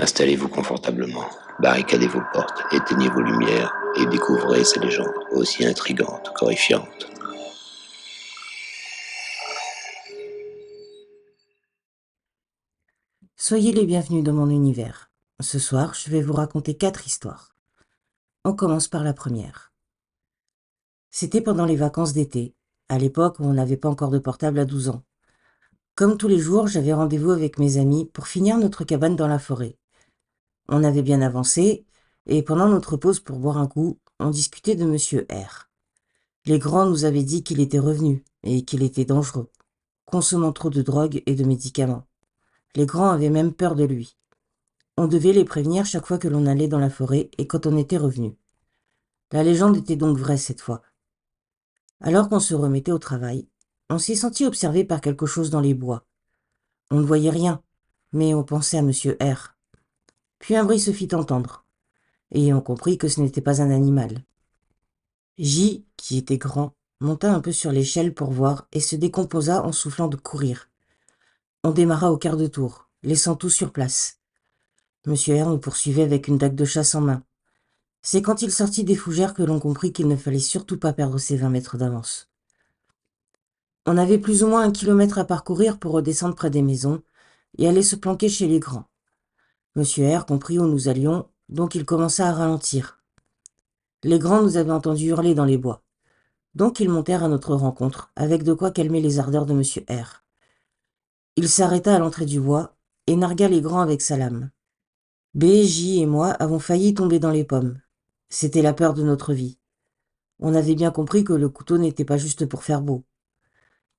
Installez-vous confortablement, barricadez vos portes, éteignez vos lumières et découvrez ces légendes aussi intrigantes qu'horrifiantes. Soyez les bienvenus dans mon univers. Ce soir, je vais vous raconter 4 histoires. On commence par la première. C'était pendant les vacances d'été, à l'époque où on n'avait pas encore de portable à 12 ans. Comme tous les jours, j'avais rendez-vous avec mes amis pour finir notre cabane dans la forêt. On avait bien avancé, et pendant notre pause pour boire un coup, on discutait de Monsieur R. Les grands nous avaient dit qu'il était revenu, et qu'il était dangereux, consommant trop de drogue et de médicaments. Les grands avaient même peur de lui. On devait les prévenir chaque fois que l'on allait dans la forêt et quand on était revenu. La légende était donc vraie cette fois. Alors qu'on se remettait au travail, on s'est senti observé par quelque chose dans les bois. On ne voyait rien, mais on pensait à Monsieur R. Puis un bruit se fit entendre, et on comprit que ce n'était pas un animal. J, qui était grand, monta un peu sur l'échelle pour voir et se décomposa en soufflant de courir. On démarra au quart de tour, laissant tout sur place. Monsieur R nous poursuivait avec une dague de chasse en main. C'est quand il sortit des fougères que l'on comprit qu'il ne fallait surtout pas perdre ses 20 mètres d'avance. On avait plus ou moins 1 kilomètre à parcourir pour redescendre près des maisons et aller se planquer chez les grands. Monsieur R comprit où nous allions, donc il commença à ralentir. Les grands nous avaient entendus hurler dans les bois. Donc ils montèrent à notre rencontre, avec de quoi calmer les ardeurs de Monsieur R. Il s'arrêta à l'entrée du bois et nargua les grands avec sa lame. B, J et moi avons failli tomber dans les pommes. C'était la peur de notre vie. On avait bien compris que le couteau n'était pas juste pour faire beau.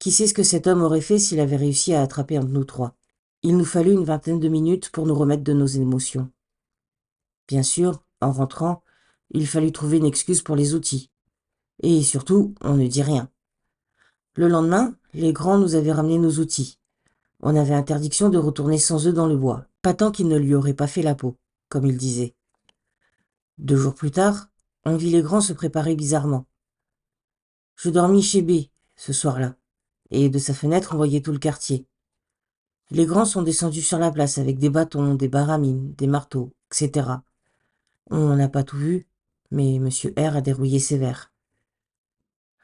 Qui sait ce que cet homme aurait fait s'il avait réussi à attraper un de nous trois? Il nous fallut une vingtaine de minutes pour nous remettre de nos émotions. Bien sûr, en rentrant, il fallut trouver une excuse pour les outils. Et surtout, on ne dit rien. Le lendemain, les grands nous avaient ramené nos outils. On avait interdiction de retourner sans eux dans le bois, pas tant qu'ils ne lui auraient pas fait la peau, comme ils disaient. 2 jours plus tard, on vit les grands se préparer bizarrement. Je dormis chez B, ce soir-là, et de sa fenêtre on voyait tout le quartier. Les grands sont descendus sur la place avec des bâtons, des baramines, des marteaux, etc. On n'a pas tout vu, mais Monsieur R a dérouillé sévère.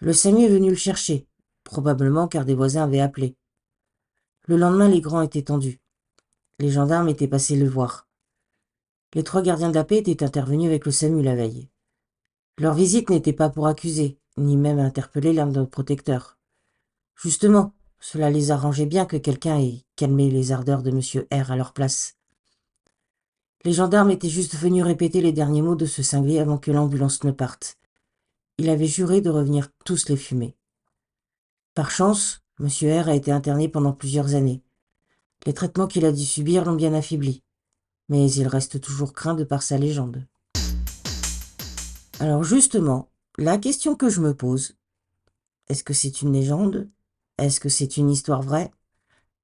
Le SAMU est venu le chercher, probablement car des voisins avaient appelé. Le lendemain, les grands étaient tendus. Les gendarmes étaient passés le voir. Les 3 gardiens de la paix étaient intervenus avec le SAMU la veille. Leur visite n'était pas pour accuser, ni même interpeller l'un de nos protecteurs. Justement, cela les arrangeait bien que quelqu'un ait calmé les ardeurs de Monsieur R à leur place. Les gendarmes étaient juste venus répéter les derniers mots de ce cinglé avant que l'ambulance ne parte. Il avait juré de revenir tous les fumer. Par chance, Monsieur R a été interné pendant plusieurs années. Les traitements qu'il a dû subir l'ont bien affaibli, mais il reste toujours craint de par sa légende. Alors justement, la question que je me pose, est-ce que c'est une légende? Est-ce que c'est une histoire vraie?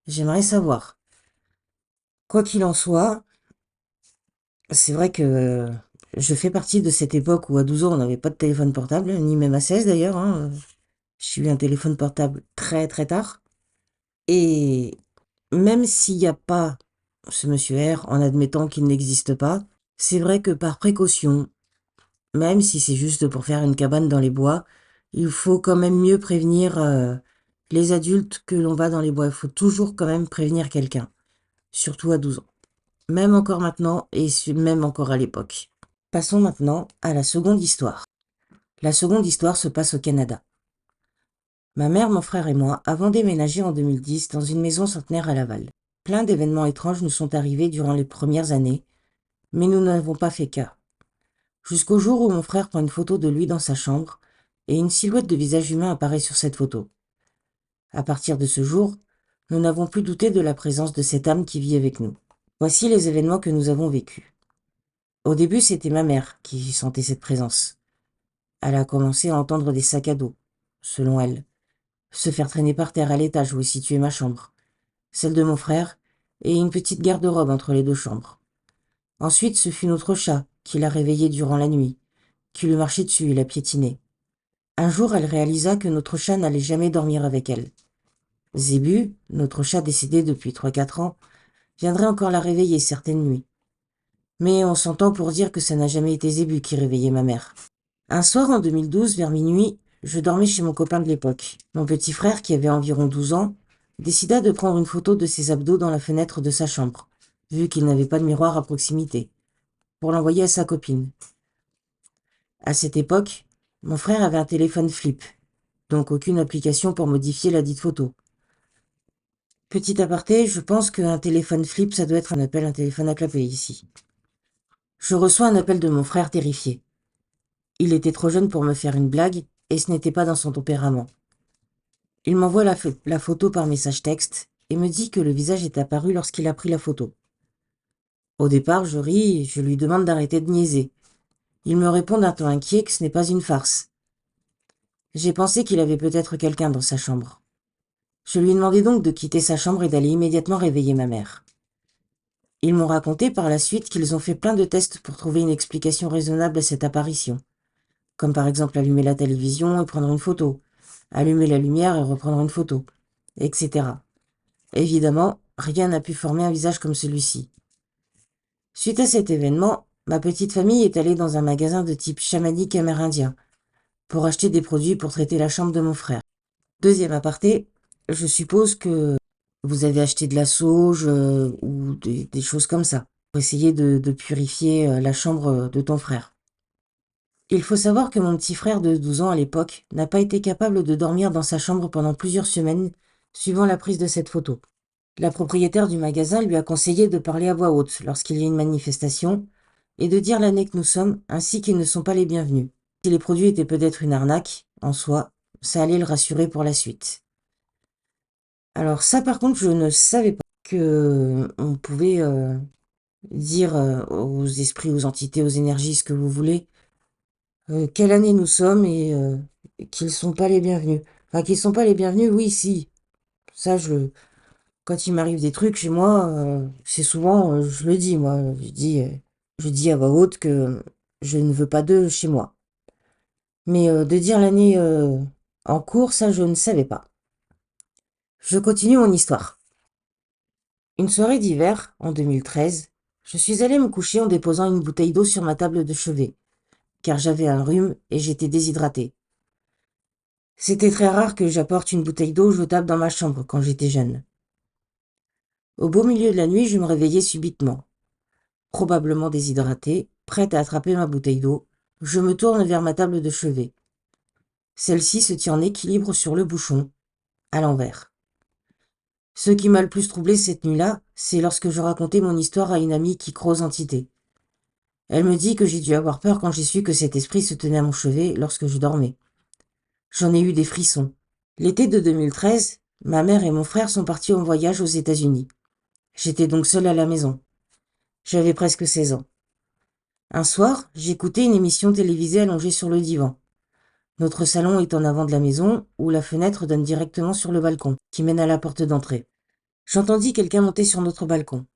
J'aimerais savoir. Quoi qu'il en soit, c'est vrai que je fais partie de cette époque où à 12 ans on n'avait pas de téléphone portable, ni même à 16 d'ailleurs. J'ai eu un téléphone portable très très tard. Et même s'il n'y a pas ce monsieur R, en admettant qu'il n'existe pas, c'est vrai que par précaution, même si c'est juste pour faire une cabane dans les bois, il faut quand même mieux prévenir les adultes que l'on va dans les bois. Il faut toujours quand même prévenir quelqu'un, surtout à 12 ans. Même encore maintenant et même encore à l'époque. Passons maintenant à la seconde histoire. La seconde histoire se passe au Canada. Ma mère, mon frère et moi avons déménagé en 2010 dans une maison centenaire à Laval. Plein d'événements étranges nous sont arrivés durant les premières années, mais nous n'avons pas fait cas. Jusqu'au jour où mon frère prend une photo de lui dans sa chambre et une silhouette de visage humain apparaît sur cette photo. À partir de ce jour, nous n'avons plus douté de la présence de cette âme qui vit avec nous. Voici les événements que nous avons vécus. Au début, c'était ma mère qui sentait cette présence. Elle a commencé à entendre des sacs à dos, selon elle, se faire traîner par terre à l'étage où est située ma chambre, celle de mon frère, et une petite garde-robe entre les 2 chambres. Ensuite, ce fut notre chat qui l'a réveillée durant la nuit, qui lui marchait dessus et la piétinait. Un jour, elle réalisa que notre chat n'allait jamais dormir avec elle. Zébu, notre chat décédé depuis 3-4 ans, viendrait encore la réveiller certaines nuits. Mais on s'entend pour dire que ça n'a jamais été Zébu qui réveillait ma mère. Un soir en 2012, vers minuit, je dormais chez mon copain de l'époque. Mon petit frère, qui avait environ 12 ans, décida de prendre une photo de ses abdos dans la fenêtre de sa chambre, vu qu'il n'avait pas de miroir à proximité, pour l'envoyer à sa copine. À cette époque, mon frère avait un téléphone flip, donc aucune application pour modifier la dite photo. Petit aparté, je pense qu'un téléphone flip, ça doit être un téléphone à clapet ici. Je reçois un appel de mon frère terrifié. Il était trop jeune pour me faire une blague, et ce n'était pas dans son tempérament. Il m'envoie la photo par message texte, et me dit que le visage est apparu lorsqu'il a pris la photo. Au départ, je ris et je lui demande d'arrêter de niaiser. Il me répond d'un ton inquiet que ce n'est pas une farce. J'ai pensé qu'il avait peut-être quelqu'un dans sa chambre. Je lui ai demandé donc de quitter sa chambre et d'aller immédiatement réveiller ma mère. Ils m'ont raconté par la suite qu'ils ont fait plein de tests pour trouver une explication raisonnable à cette apparition, comme par exemple allumer la télévision et prendre une photo, allumer la lumière et reprendre une photo, etc. Évidemment, rien n'a pu former un visage comme celui-ci. Suite à cet événement, ma petite famille est allée dans un magasin de type chamanique amérindien pour acheter des produits pour traiter la chambre de mon frère. Deuxième aparté, je suppose que vous avez acheté de la sauge ou des choses comme ça pour essayer de purifier la chambre de ton frère. Il faut savoir que mon petit frère de 12 ans à l'époque n'a pas été capable de dormir dans sa chambre pendant plusieurs semaines suivant la prise de cette photo. La propriétaire du magasin lui a conseillé de parler à voix haute lorsqu'il y a une manifestation et de dire l'année que nous sommes ainsi qu'ils ne sont pas les bienvenus. Si les produits étaient peut-être une arnaque, en soi, ça allait le rassurer pour la suite. Alors ça par contre, je ne savais pas que on pouvait dire aux esprits, aux entités, aux énergies, ce que vous voulez, quelle année nous sommes et qu'ils sont pas les bienvenus. Enfin, qu'ils sont pas les bienvenus, oui, si. Ça, quand il m'arrive des trucs chez moi, c'est souvent, je le dis, moi, je dis à voix haute que je ne veux pas d'eux chez moi. Mais de dire l'année en cours, ça, je ne savais pas. Je continue mon histoire. Une soirée d'hiver, en 2013, je suis allée me coucher en déposant une bouteille d'eau sur ma table de chevet, car j'avais un rhume et j'étais déshydratée. C'était très rare que j'apporte une bouteille d'eau jetable dans ma chambre quand j'étais jeune. Au beau milieu de la nuit, je me réveillais subitement. Probablement déshydratée, prête à attraper ma bouteille d'eau, je me tourne vers ma table de chevet. Celle-ci se tient en équilibre sur le bouchon, à l'envers. Ce qui m'a le plus troublé cette nuit-là, c'est lorsque je racontais mon histoire à une amie qui croit aux entités. Elle me dit que j'ai dû avoir peur quand j'ai su que cet esprit se tenait à mon chevet lorsque je dormais. J'en ai eu des frissons. L'été de 2013, ma mère et mon frère sont partis en voyage aux États-Unis. J'étais donc seule à la maison. J'avais presque 16 ans. Un soir, j'écoutais une émission télévisée allongée sur le divan. Notre salon est en avant de la maison, où la fenêtre donne directement sur le balcon, qui mène à la porte d'entrée. J'entendis quelqu'un monter sur notre balcon.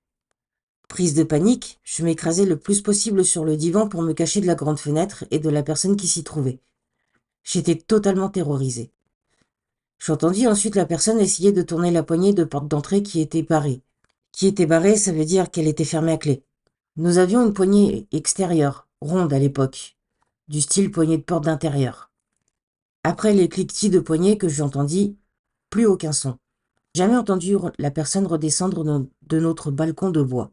Prise de panique, je m'écrasai le plus possible sur le divan pour me cacher de la grande fenêtre et de la personne qui s'y trouvait. J'étais totalement terrorisée. J'entendis ensuite la personne essayer de tourner la poignée de porte d'entrée qui était barrée. Qui était barrée, ça veut dire qu'elle était fermée à clé. Nous avions une poignée extérieure, ronde à l'époque, du style poignée de porte d'intérieur. Après les cliquetis de poignée que j'entendis, plus aucun son. Jamais entendu la personne redescendre de notre balcon de bois.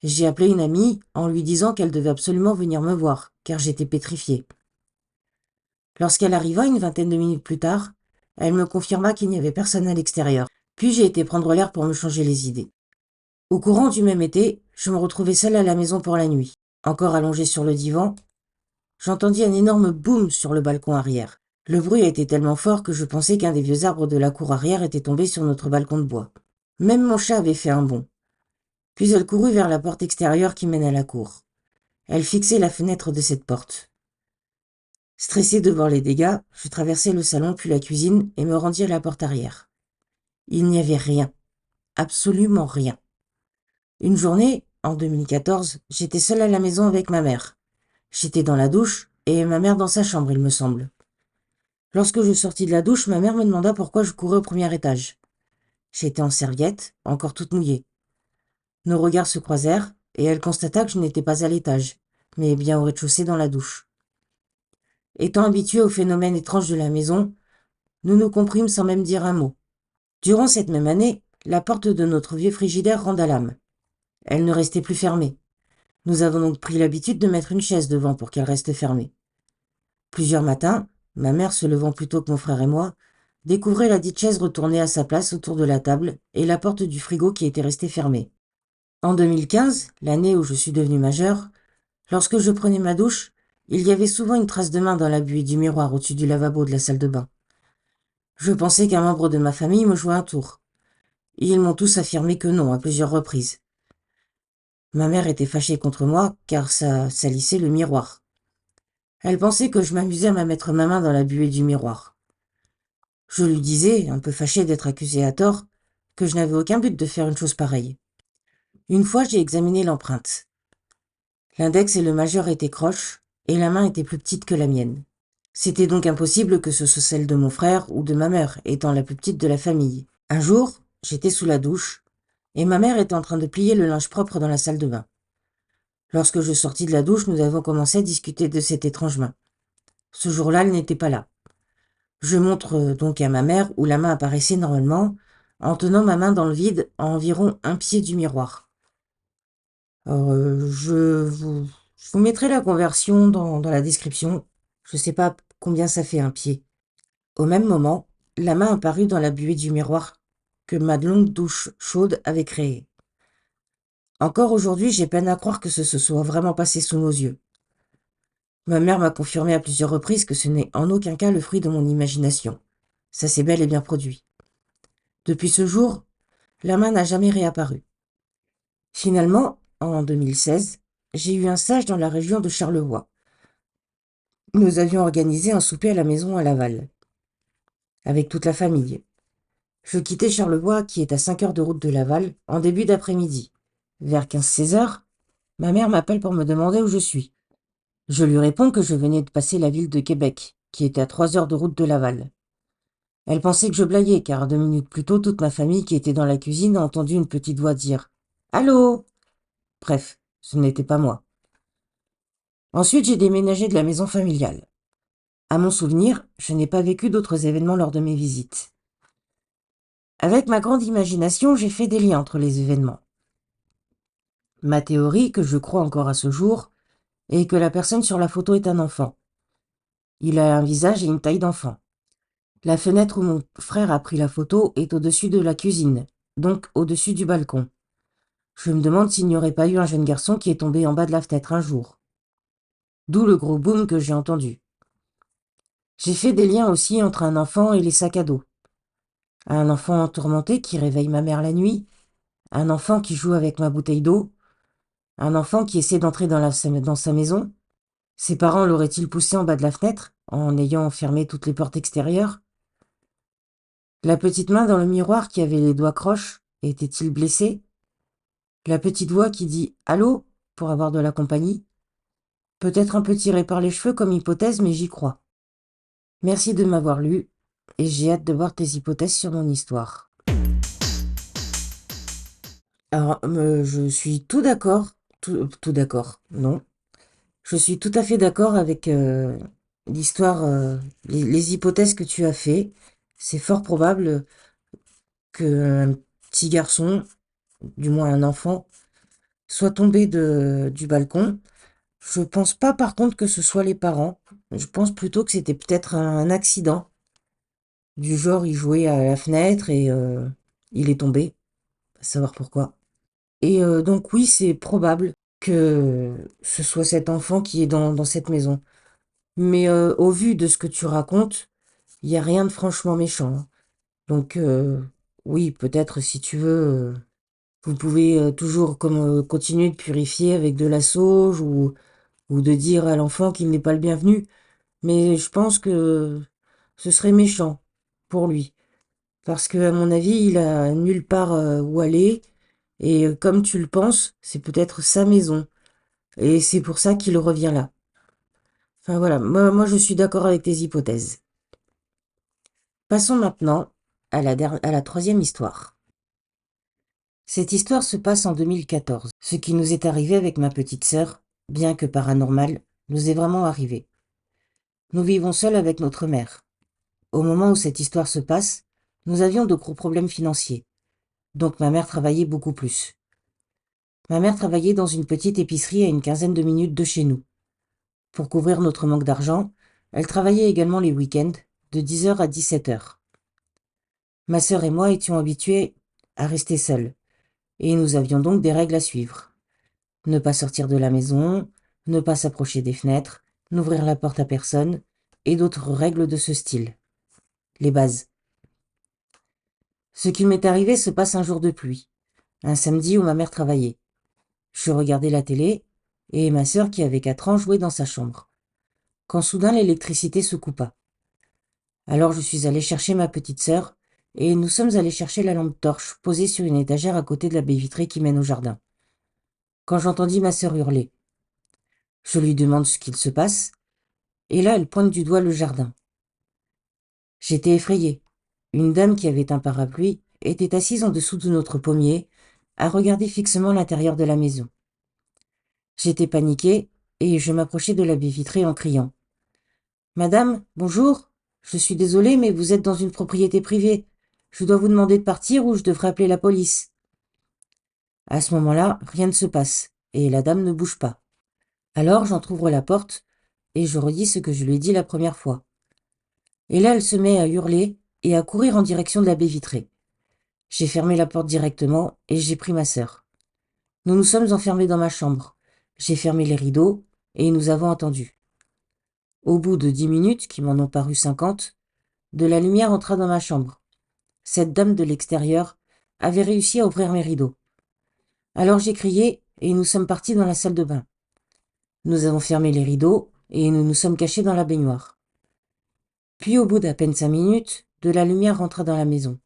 J'ai appelé une amie en lui disant qu'elle devait absolument venir me voir, car j'étais pétrifiée. Lorsqu'elle arriva une vingtaine de minutes plus tard, elle me confirma qu'il n'y avait personne à l'extérieur. Puis j'ai été prendre l'air pour me changer les idées. Au courant du même été, je me retrouvais seule à la maison pour la nuit. Encore allongée sur le divan, j'entendis un énorme boum sur le balcon arrière. Le bruit a été tellement fort que je pensais qu'un des vieux arbres de la cour arrière était tombé sur notre balcon de bois. Même mon chat avait fait un bond. Puis elle courut vers la porte extérieure qui mène à la cour. Elle fixait la fenêtre de cette porte. Stressée de voir les dégâts, je traversai le salon puis la cuisine et me rendis à la porte arrière. Il n'y avait rien. Absolument rien. Une journée, en 2014, j'étais seule à la maison avec ma mère. J'étais dans la douche et ma mère dans sa chambre, il me semble. Lorsque je sortis de la douche, ma mère me demanda pourquoi je courais au premier étage. J'étais en serviette, encore toute mouillée. Nos regards se croisèrent et elle constata que je n'étais pas à l'étage, mais bien au rez-de-chaussée dans la douche. Étant habitués au phénomène étrange de la maison, nous nous comprîmes sans même dire un mot. Durant cette même année, la porte de notre vieux frigidaire renda l'âme. Elle ne restait plus fermée. Nous avons donc pris l'habitude de mettre une chaise devant pour qu'elle reste fermée. Plusieurs matins, ma mère, se levant plus tôt que mon frère et moi, découvrait la dite chaise retournée à sa place autour de la table et la porte du frigo qui était restée fermée. En 2015, l'année où je suis devenue majeure, lorsque je prenais ma douche, il y avait souvent une trace de main dans la buée du miroir au-dessus du lavabo de la salle de bain. Je pensais qu'un membre de ma famille me jouait un tour. Ils m'ont tous affirmé que non à plusieurs reprises. Ma mère était fâchée contre moi car ça salissait le miroir. Elle pensait que je m'amusais à mettre ma main dans la buée du miroir. Je lui disais, un peu fâchée d'être accusée à tort, que je n'avais aucun but de faire une chose pareille. Une fois, j'ai examiné l'empreinte. L'index et le majeur étaient croches, et la main était plus petite que la mienne. C'était donc impossible que ce soit celle de mon frère ou de ma mère, étant la plus petite de la famille. Un jour, j'étais sous la douche, et ma mère était en train de plier le linge propre dans la salle de bain. Lorsque je sortis de la douche, nous avons commencé à discuter de cette étrange main. Ce jour-là, elle n'était pas là. Je montre donc à ma mère où la main apparaissait normalement, en tenant ma main dans le vide à environ un pied du miroir. Alors, je vous mettrai la conversion dans la description. Je ne sais pas combien ça fait un pied. Au même moment, la main apparut dans la buée du miroir que ma longue douche chaude avait créée. Encore aujourd'hui, j'ai peine à croire que ce se soit vraiment passé sous nos yeux. Ma mère m'a confirmé à plusieurs reprises que ce n'est en aucun cas le fruit de mon imagination. Ça s'est bel et bien produit. Depuis ce jour, la main n'a jamais réapparu. Finalement, en 2016, j'ai eu un stage dans la région de Charlevoix. Nous avions organisé un souper à la maison à Laval, avec toute la famille. Je quittais Charlevoix, qui est à 5 heures de route de Laval, en début d'après-midi. Vers 15-16 heures, ma mère m'appelle pour me demander où je suis. Je lui réponds que je venais de passer la ville de Québec, qui était à 3 heures de route de Laval. Elle pensait que je blaguais, car 2 minutes plus tôt, toute ma famille qui était dans la cuisine a entendu une petite voix dire « Allô ?» Bref, ce n'était pas moi. Ensuite, j'ai déménagé de la maison familiale. À mon souvenir, je n'ai pas vécu d'autres événements lors de mes visites. Avec ma grande imagination, j'ai fait des liens entre les événements. Ma théorie, que je crois encore à ce jour, est que la personne sur la photo est un enfant. Il a un visage et une taille d'enfant. La fenêtre où mon frère a pris la photo est au-dessus de la cuisine, donc au-dessus du balcon. Je me demande s'il n'y aurait pas eu un jeune garçon qui est tombé en bas de la fenêtre un jour. D'où le gros boom que j'ai entendu. J'ai fait des liens aussi entre un enfant et les sacs à dos. Un enfant tourmenté qui réveille ma mère la nuit, un enfant qui joue avec ma bouteille d'eau, un enfant qui essaie d'entrer dans sa maison. Ses parents l'auraient-ils poussé en bas de la fenêtre, en ayant fermé toutes les portes extérieures? La petite main dans le miroir qui avait les doigts croches, était-il blessée? La petite voix qui dit « Allô ?» pour avoir de la compagnie. Peut-être un peu tiré par les cheveux comme hypothèse, mais j'y crois. Merci de m'avoir lu, et j'ai hâte de voir tes hypothèses sur mon histoire. Alors, je suis tout d'accord, tout d'accord, non. Je suis tout à fait d'accord avec l'histoire, les hypothèses que tu as fait. C'est fort probable qu'un petit garçon, du moins un enfant, soit tombé du balcon. Je pense pas par contre que ce soit les parents. Je pense plutôt que c'était peut-être un accident. Du genre, il jouait à la fenêtre et il est tombé. À savoir pourquoi. Et donc oui, c'est probable que ce soit cet enfant qui est dans cette maison. Mais au vu de ce que tu racontes, il n'y a rien de franchement méchant, hein. Donc oui, peut-être si tu veux, vous pouvez toujours continuer de purifier avec de la sauge ou de dire à l'enfant qu'il n'est pas le bienvenu. Mais je pense que ce serait méchant pour lui. Parce que, à mon avis, il a nulle part où aller. Et comme tu le penses, c'est peut-être sa maison. Et c'est pour ça qu'il revient là. Enfin voilà, moi je suis d'accord avec tes hypothèses. Passons maintenant à la troisième histoire. Cette histoire se passe en 2014. Ce qui nous est arrivé avec ma petite sœur, bien que paranormal, nous est vraiment arrivé. Nous vivons seuls avec notre mère. Au moment où cette histoire se passe, nous avions de gros problèmes financiers. Donc ma mère travaillait beaucoup plus. Ma mère travaillait dans une petite épicerie à une quinzaine de minutes de chez nous. Pour couvrir notre manque d'argent, elle travaillait également les week-ends, de 10h à 17h. Ma sœur et moi étions habitués à rester seuls, et nous avions donc des règles à suivre. Ne pas sortir de la maison, ne pas s'approcher des fenêtres, n'ouvrir la porte à personne, et d'autres règles de ce style. Les bases. Ce qui m'est arrivé se passe un jour de pluie, un samedi où ma mère travaillait. Je regardais la télé, et ma sœur, qui avait 4 ans, jouait dans sa chambre, quand soudain l'électricité se coupa. Alors je suis allé chercher ma petite sœur, et nous sommes allés chercher la lampe torche posée sur une étagère à côté de la baie vitrée qui mène au jardin. Quand j'entendis ma sœur hurler, je lui demande ce qu'il se passe, et là elle pointe du doigt le jardin. J'étais effrayée. Une dame qui avait un parapluie était assise en dessous de notre pommier, à regarder fixement l'intérieur de la maison. J'étais paniquée, et je m'approchai de la baie vitrée en criant. « Madame, bonjour, je suis désolée, mais vous êtes dans une propriété privée. Je dois vous demander de partir ou je devrais appeler la police. » À ce moment-là, rien ne se passe, et la dame ne bouge pas. Alors j'entr'ouvre la porte, et je redis ce que je lui ai dit la première fois. Et là, elle se met à hurler et à courir en direction de la baie vitrée. J'ai fermé la porte directement, et j'ai pris ma sœur. Nous nous sommes enfermés dans ma chambre. J'ai fermé les rideaux, et nous avons attendu. Au bout de 10 minutes, qui m'en ont paru 50, de la lumière entra dans ma chambre. Cette dame de l'extérieur avait réussi à ouvrir mes rideaux. Alors j'ai crié et nous sommes partis dans la salle de bain. Nous avons fermé les rideaux et nous nous sommes cachés dans la baignoire. Puis au bout d'à peine 5 minutes, de la lumière rentra dans la maison.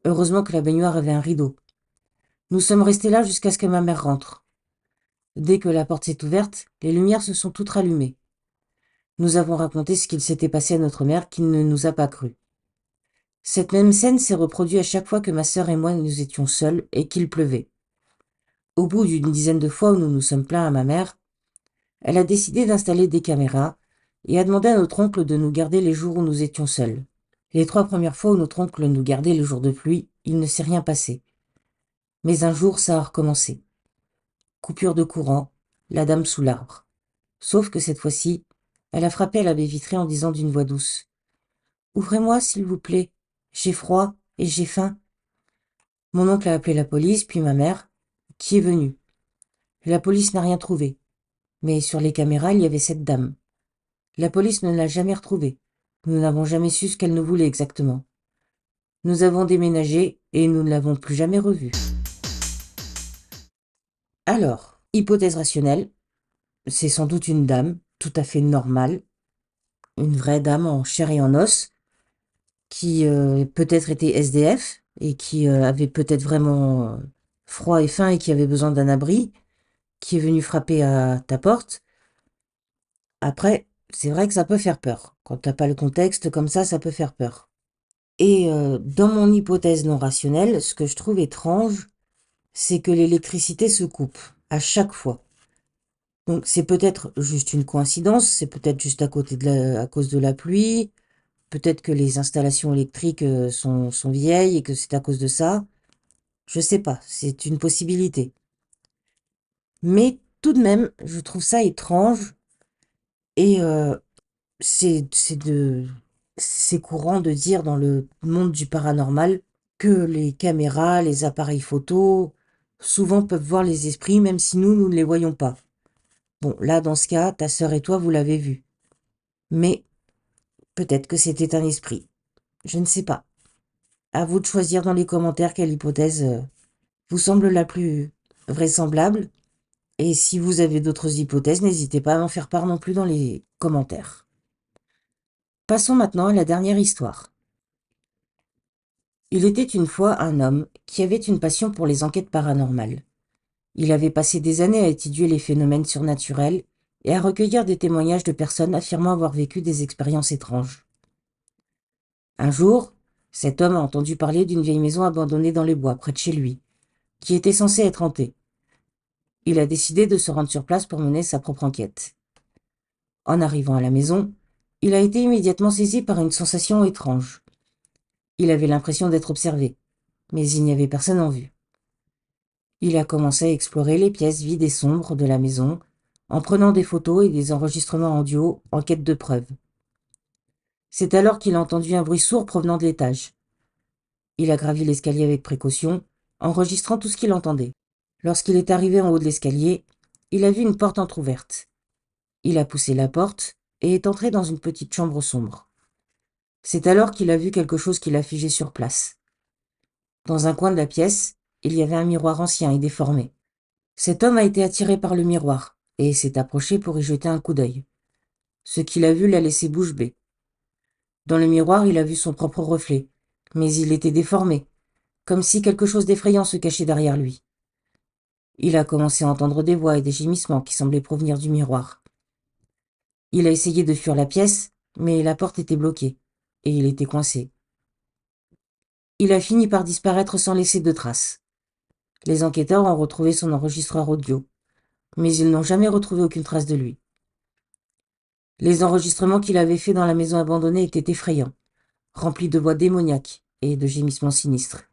Heureusement que la baignoire avait un rideau. Nous sommes restés là jusqu'à ce que ma mère rentre. Dès que la porte s'est ouverte, les lumières se sont toutes rallumées. Nous avons raconté ce qu'il s'était passé à notre mère qui ne nous a pas cru. Cette même scène s'est reproduite à chaque fois que ma sœur et moi nous étions seuls et qu'il pleuvait. Au bout d'une dizaine de fois où nous nous sommes plaints à ma mère, elle a décidé d'installer des caméras et a demandé à notre oncle de nous garder les jours où nous étions seuls. Les 3 premières fois où notre oncle nous gardait les jours de pluie, il ne s'est rien passé. Mais un jour, ça a recommencé. Coupure de courant, la dame sous l'arbre. Sauf que cette fois-ci, elle a frappé à la baie vitrée en disant d'une voix douce. « Ouvrez-moi, s'il vous plaît. J'ai froid et j'ai faim. » Mon oncle a appelé la police, puis ma mère, qui est venue. La police n'a rien trouvé. Mais sur les caméras, il y avait cette dame. La police ne l'a jamais retrouvée. Nous n'avons jamais su ce qu'elle nous voulait exactement. Nous avons déménagé et nous ne l'avons plus jamais revue. Alors, hypothèse rationnelle, c'est sans doute une dame, tout à fait normale, une vraie dame en chair et en os, qui peut-être était SDF et qui avait peut-être vraiment froid et faim et qui avait besoin d'un abri, qui est venue frapper à ta porte. Après, c'est vrai que ça peut faire peur. Quand t'as pas le contexte comme ça peut faire peur. Et dans mon hypothèse non rationnelle, ce que je trouve étrange, c'est que l'électricité se coupe à chaque fois. Donc c'est peut-être juste une coïncidence, c'est peut-être juste à cause de la pluie, peut-être que les installations électriques sont vieilles et que c'est à cause de ça. Je sais pas, c'est une possibilité. Mais tout de même, je trouve ça étrange et c'est courant de dire dans le monde du paranormal que les caméras, les appareils photo, souvent peuvent voir les esprits même si nous ne les voyons pas. Bon, là, dans ce cas, ta sœur et toi, vous l'avez vu. Mais peut-être que c'était un esprit. Je ne sais pas. À vous de choisir dans les commentaires quelle hypothèse vous semble la plus vraisemblable. Et si vous avez d'autres hypothèses, n'hésitez pas à m'en faire part non plus dans les commentaires. Passons maintenant à la dernière histoire. Il était une fois un homme qui avait une passion pour les enquêtes paranormales. Il avait passé des années à étudier les phénomènes surnaturels et à recueillir des témoignages de personnes affirmant avoir vécu des expériences étranges. Un jour, cet homme a entendu parler d'une vieille maison abandonnée dans les bois, près de chez lui, qui était censé être hanté. Il a décidé de se rendre sur place pour mener sa propre enquête. En arrivant à la maison, il a été immédiatement saisi par une sensation étrange. Il avait l'impression d'être observé, mais il n'y avait personne en vue. Il a commencé à explorer les pièces vides et sombres de la maison, en prenant des photos et des enregistrements audio en quête de preuves. C'est alors qu'il a entendu un bruit sourd provenant de l'étage. Il a gravi l'escalier avec précaution, enregistrant tout ce qu'il entendait. Lorsqu'il est arrivé en haut de l'escalier, il a vu une porte entr'ouverte. Il a poussé la porte et est entré dans une petite chambre sombre. C'est alors qu'il a vu quelque chose qui l'a figé sur place. Dans un coin de la pièce, il y avait un miroir ancien et déformé. Cet homme a été attiré par le miroir et s'est approché pour y jeter un coup d'œil. Ce qu'il a vu l'a laissé bouche bée. Dans le miroir, il a vu son propre reflet, mais il était déformé, comme si quelque chose d'effrayant se cachait derrière lui. Il a commencé à entendre des voix et des gémissements qui semblaient provenir du miroir. Il a essayé de fuir la pièce, mais la porte était bloquée, et il était coincé. Il a fini par disparaître sans laisser de traces. Les enquêteurs ont retrouvé son enregistreur audio, mais ils n'ont jamais retrouvé aucune trace de lui. Les enregistrements qu'il avait faits dans la maison abandonnée étaient effrayants, remplis de voix démoniaques et de gémissements sinistres.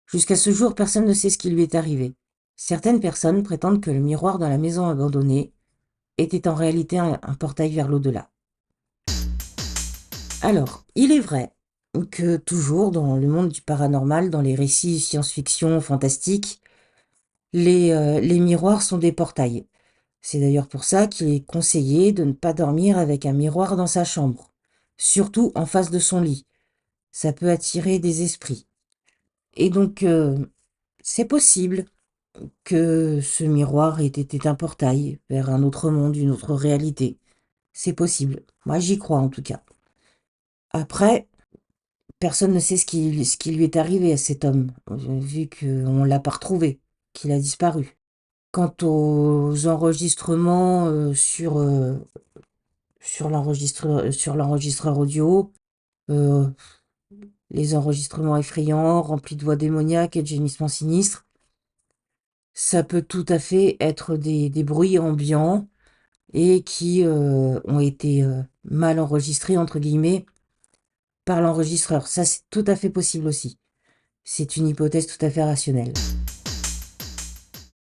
Jusqu'à ce jour, personne ne sait ce qui lui est arrivé. Certaines personnes prétendent que le miroir dans la maison abandonnée était en réalité un portail vers l'au-delà. Alors, il est vrai que toujours dans le monde du paranormal, dans les récits science-fiction fantastiques, les miroirs sont des portails. C'est d'ailleurs pour ça qu'il est conseillé de ne pas dormir avec un miroir dans sa chambre, surtout en face de son lit. Ça peut attirer des esprits. Et donc, c'est possible que ce miroir ait été un portail vers un autre monde, une autre réalité. C'est possible. Moi, j'y crois en tout cas. Après, personne ne sait ce qui lui est arrivé à cet homme, vu qu'on ne l'a pas retrouvé, qu'il a disparu. Quant aux enregistrements sur l'enregistreur audio, euh, les enregistrements effrayants, remplis de voix démoniaques et de gémissements sinistres, ça peut tout à fait être des bruits ambiants et qui ont été mal enregistrés, entre guillemets, par l'enregistreur. Ça, c'est tout à fait possible aussi. C'est une hypothèse tout à fait rationnelle.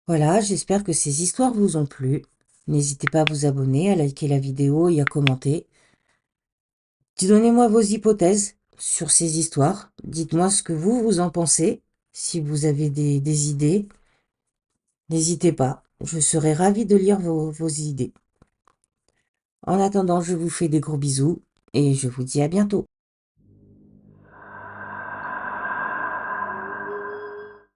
Voilà, j'espère que ces histoires vous ont plu. N'hésitez pas à vous abonner, à liker la vidéo et à commenter. Donnez-moi vos hypothèses sur ces histoires. Dites-moi ce que vous en pensez. Si vous avez des idées, n'hésitez pas. Je serai ravie de lire vos idées. En attendant, je vous fais des gros bisous et je vous dis à bientôt.